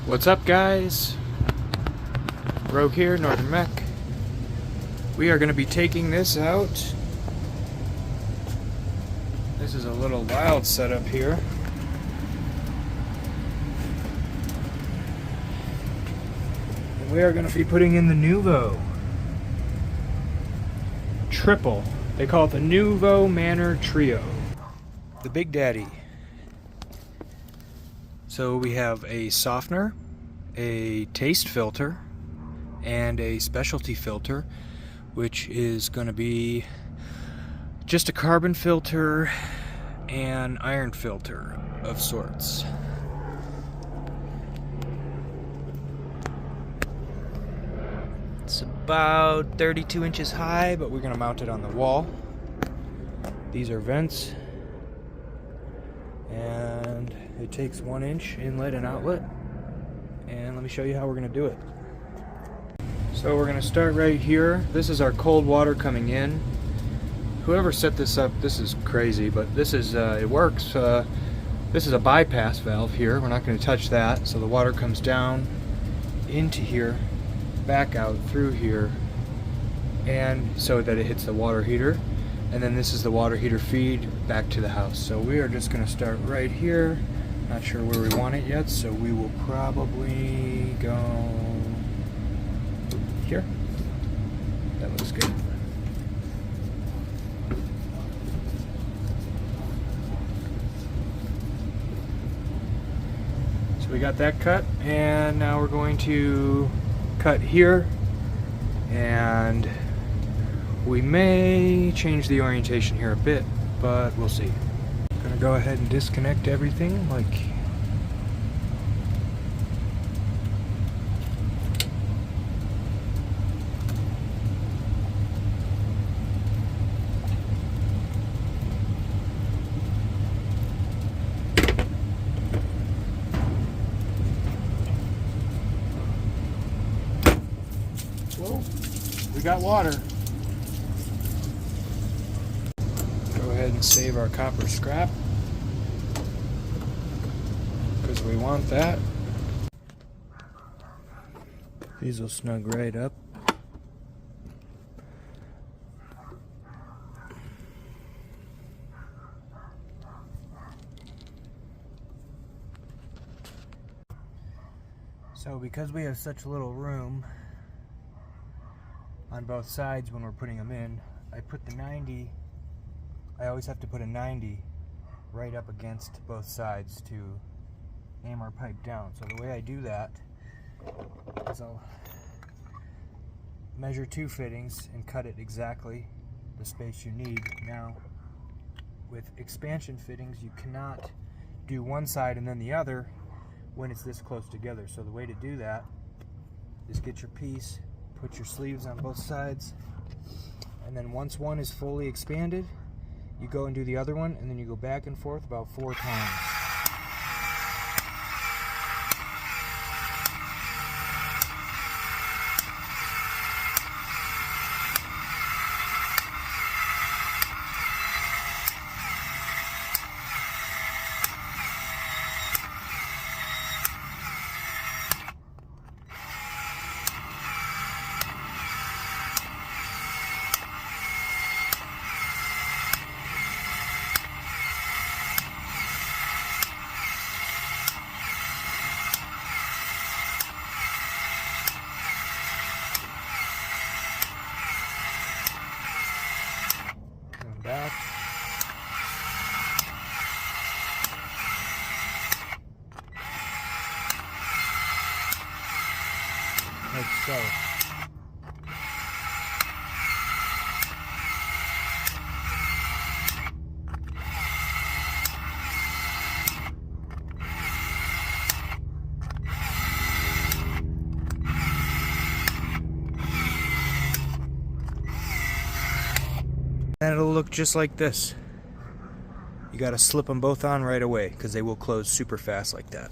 What's up, guys? Rogue here, Northern Mech. We are going to be taking this out. This is a little wild setup here. And we are going to be putting in the Nuvo Triple. They call it the Nuvo Manor Trio. The Big Daddy. So we have a softener, a taste filter, and a specialty filter, which is going to be just a carbon filter and iron filter of sorts. It's about 32 inches high, but we're going to mount it on the wall. These are vents, and it takes 1 inch inlet and outlet. And let me show you how we're going to do it. So we're going to start right here. This is our cold water coming in. Whoever set this up, this is crazy, but this is, it works. This is a bypass valve here. We're not going to touch that. So the water comes down into here, back out through here, and so that it hits the water heater. And then this is the water heater feed back to the house. So we are just going to start right here. Not sure where we want it yet, so we will probably go here. That looks good. So we got that cut, and now we're going to cut here, and we may change the orientation here a bit, but we'll see. I'm gonna go ahead and disconnect everything like whoa, we got water. Go ahead and save our copper scrap because we want that. These will snug right up. So because we have such little room on both sides when we're putting them in, I put the 90, I always have to put a 90 right up against both sides to aim our pipe down. So the way I do that is I'll measure 2 fittings and cut it exactly the space you need. Now, with expansion fittings, you cannot do one side and then the other when it's this close together. So the way to do that is get your piece, put your sleeves on both sides, and then once one is fully expanded, you go and do the other one, and then you go back and forth about 4 times. Back. Like so. And it'll look just like this. You gotta slip them both on right away because they will close super fast like that.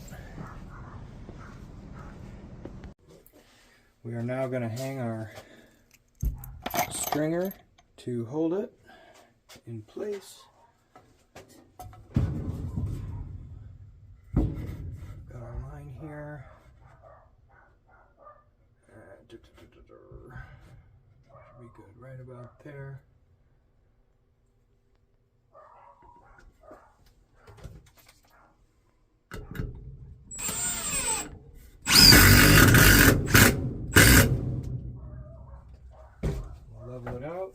We are now gonna hang our stringer to hold it in place. Got our line here. right about there. We'll level it out.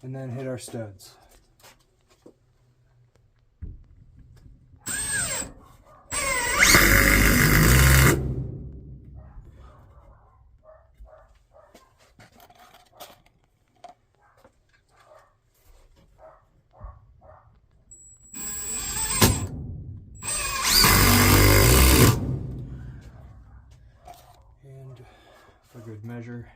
And then hit our studs. And for good measure,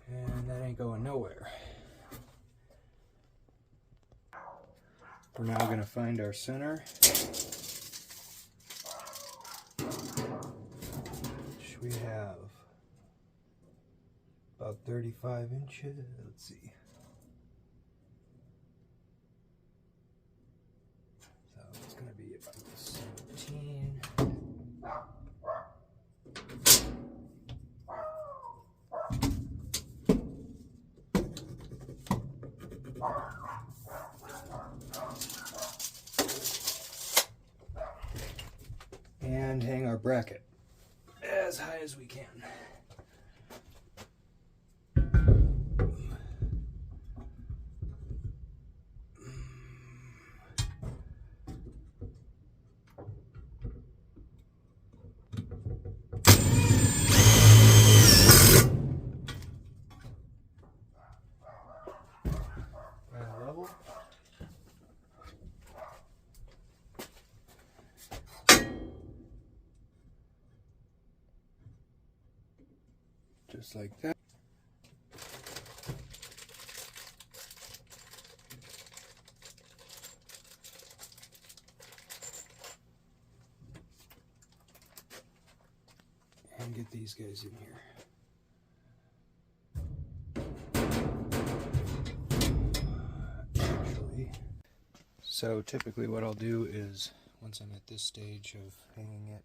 and that ain't going nowhere. We're now going to find our center, which we have about 35 inches. Let's see. So it's going to be about 17. And hang our bracket as high as we can. Level. Just like that. And get these guys in here. So typically what I'll do is, once I'm at this stage of hanging it,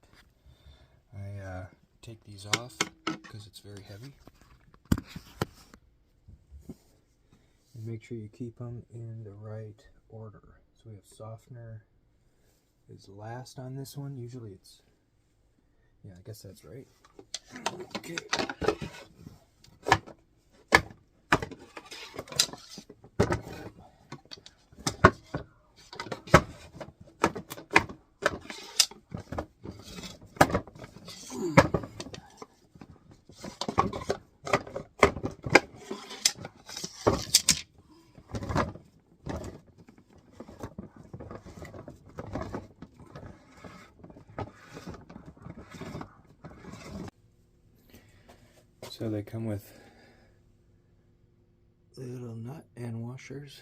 I take these off because it's very heavy. And make sure you keep them in the right order. So we have softener is last on this one. Usually it's, yeah, I guess that's right. Okay. So they come with little nut and washers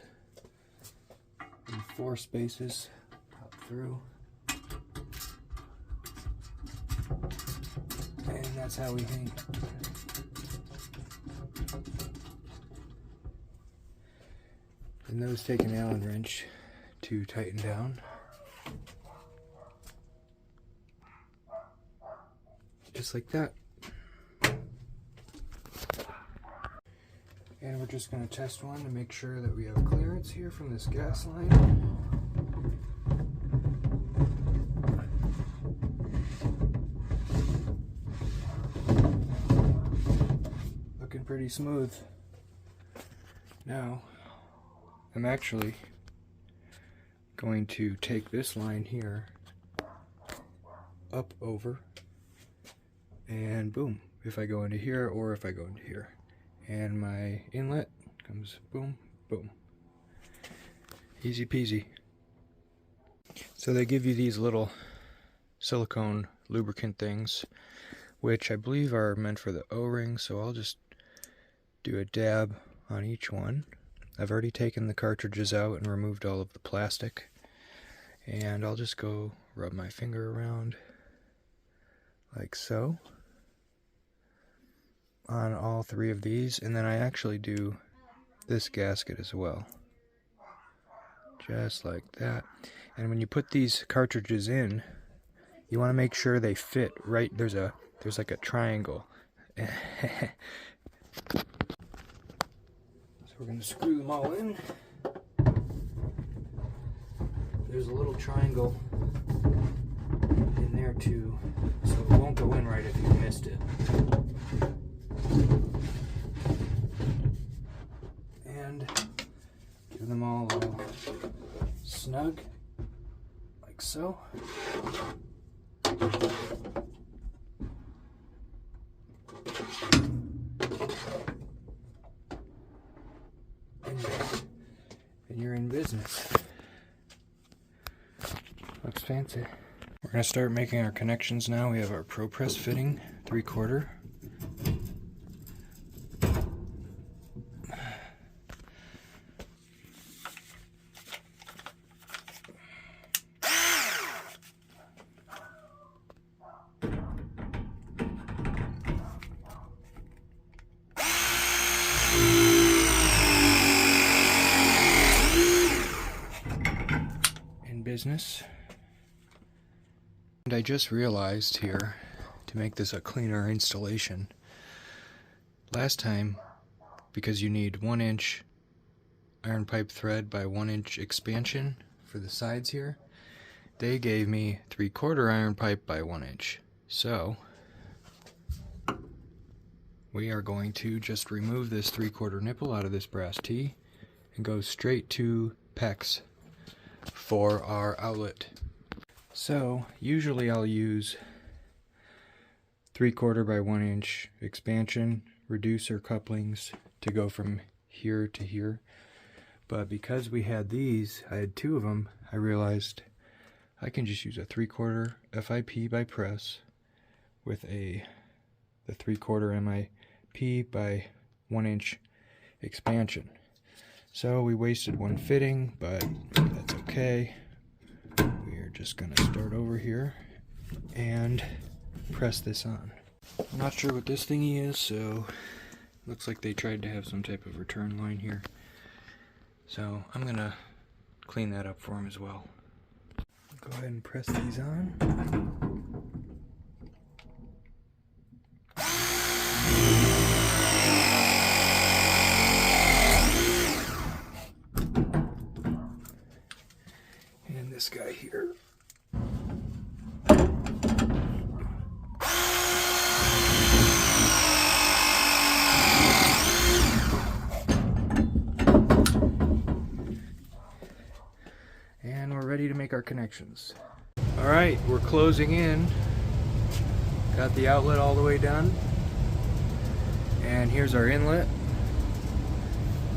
in 4 spaces, pop through, and that's how we hang it. And those take an Allen wrench to tighten down. Just like that. And we're just going to test one to make sure that we have clearance here from this gas line. Looking pretty smooth. Now, I'm actually going to take this line here up over, and boom, if I go into here or if I go into here. And my inlet comes boom, boom. Easy peasy. So they give you these little silicone lubricant things, which I believe are meant for the O-ring, so I'll just do a dab on each one. I've already taken the cartridges out and removed all of the plastic. And I'll just go rub my finger around like so on all three of these, and then I actually do this gasket as well, just like that. And when you put these cartridges in, you want to make sure they fit right. There's like a triangle. So we're going to screw them all in. There's a little triangle in there too, so it won't go in right if you missed it. And give them all a little snug, like so. And you're in business. Looks fancy. We're going to start making our connections now. We have our ProPress fitting, 3/4. In business. And I just realized here, to make this a cleaner installation, last time, because you need 1-inch iron pipe thread by 1-inch expansion for the sides here, they gave me 3/4 iron pipe by 1 inch. So we are going to just remove this 3/4 nipple out of this brass tee and go straight to PEX for our outlet. So usually I'll use 3/4 by 1 inch expansion reducer couplings to go from here to here, but because we had these, I had 2 of them, I realized I can just use a 3/4 FIP by press with the 3/4 MIP by 1 inch expansion. So we wasted one fitting, but that's okay. We're just gonna start over here and press this on. I'm not sure what this thingy is, so looks like they tried to have some type of return line here. So I'm gonna clean that up for them as well. Go ahead and press these on. And this guy here. And we're ready to make our connections. Alright, we're closing in. Got the outlet all the way done. And here's our inlet.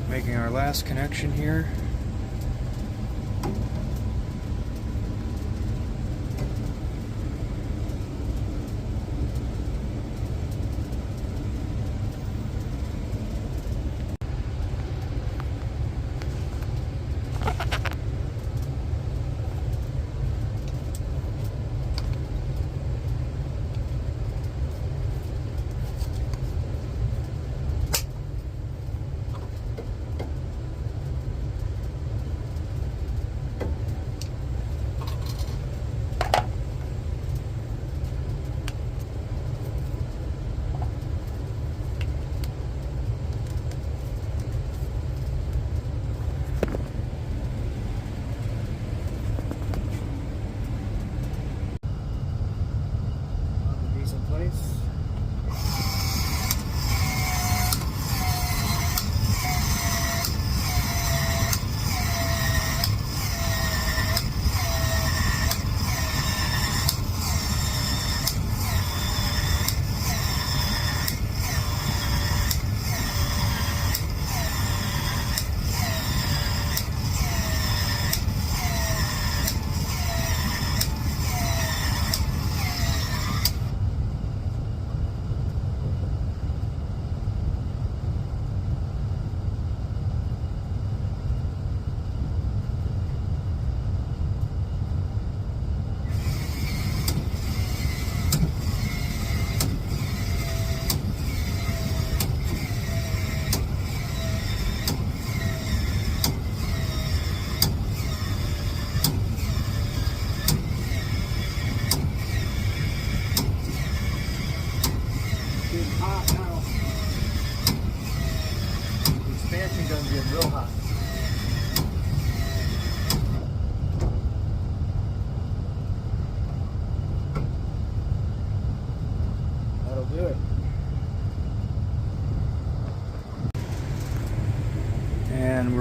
Making our last connection here.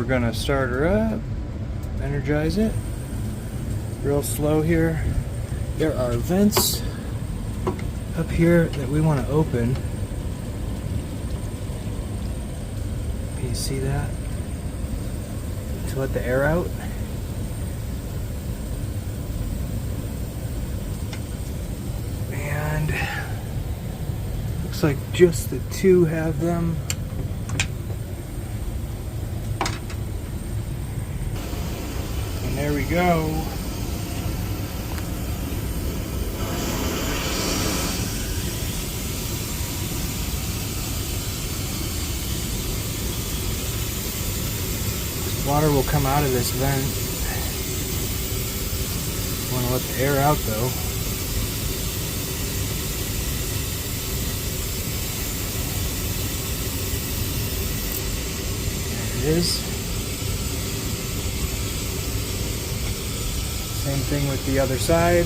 gonna start her up, energize it, real slow here. There are vents up here that we want to open. Can you see that? To let the air out. And looks like just the two have them. And there we go. Water will come out of this vent. Want to let the air out though. There it is. Same thing with the other side.